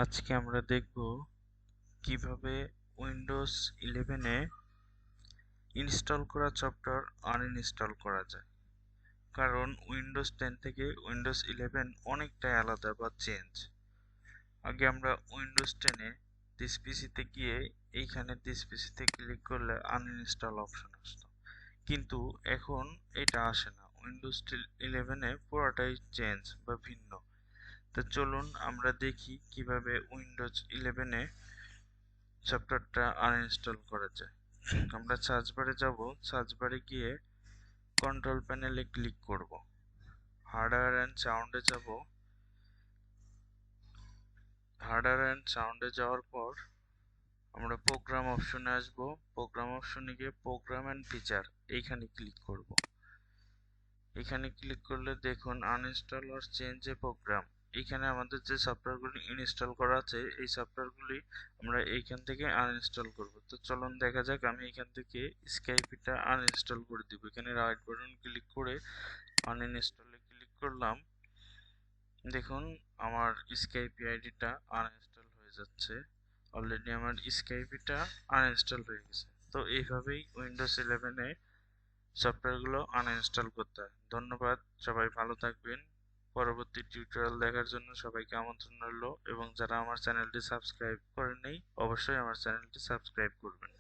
আজকে আমরা দেখব কিভাবে উইন্ডোজ 11 এ ইনস্টল করা সফটওয়্যার আনইনস্টল করা যায়। কারণ উইন্ডোজ 10 থেকে উইন্ডোজ 11 অনেকটাই আলাদা বা চেঞ্জ। আগে আমরা উইন্ডোজ 10 এ দিস পিসিতে গিয়ে এইখানে দিস পিসিতে ক্লিক করলে আনইনস্টল অপশন আসতো, কিন্তু এখন এটা আসে না। উইন্ডোজ 11 এ পুরোটাই চেঞ্জ বা ভিন্ন। তো চলুন আমরা দেখি কিভাবে উইন্ডোজ 11 এ সফটওয়্যারটা আনইনস্টল করা যায়। আমরা সার্চ বারে যাব, সার্চ বারে গিয়ে কন্ট্রোল প্যানেলে ক্লিক করব, হার্ডওয়্যার অ্যান্ড সাউন্ডে যাব। হার্ডওয়্যার অ্যান্ড সাউন্ডে যাওয়ার পর আমরা প্রোগ্রাম অপশনে আসব। প্রোগ্রাম অপশনে গিয়ে প্রোগ্রাম অ্যান্ড ফিচার এইখানে ক্লিক করব। এখানে ক্লিক করলে দেখুন uninstall or change a program. এখানে আমাদের যে সফটওয়্যারগুলি ইনস্টল করা আছে এই সফটওয়্যারগুলি আমরা এইখান থেকে আনইনস্টল করব। তো চলুন দেখা যাক। আমি এখান থেকে স্কাইপিটা আনইনস্টল করে দিব। এখানে রাইট বাটন ক্লিক করে আনইনস্টলে ক্লিক করলাম। দেখুন আমার স্কাইপি আইডিটা আনইনস্টল হয়ে যাচ্ছে। অলরেডি আমার স্কাইপিটা আনইনস্টল হয়ে গেছে। তো এইভাবেই উইন্ডোজ 11 এ সফটওয়্যারগুলো আনইনস্টল করতে হয়। ধন্যবাদ, সবাই ভালো থাকবেন। পরবর্তী টিউটোরিয়াল দেখার জন্য সবাইকে আমন্ত্রণ রইল, এবং যারা আমার চ্যানেলটি সাবস্ক্রাইব করেননি অবশ্যই আমার চ্যানেলটি সাবস্ক্রাইব করবেন।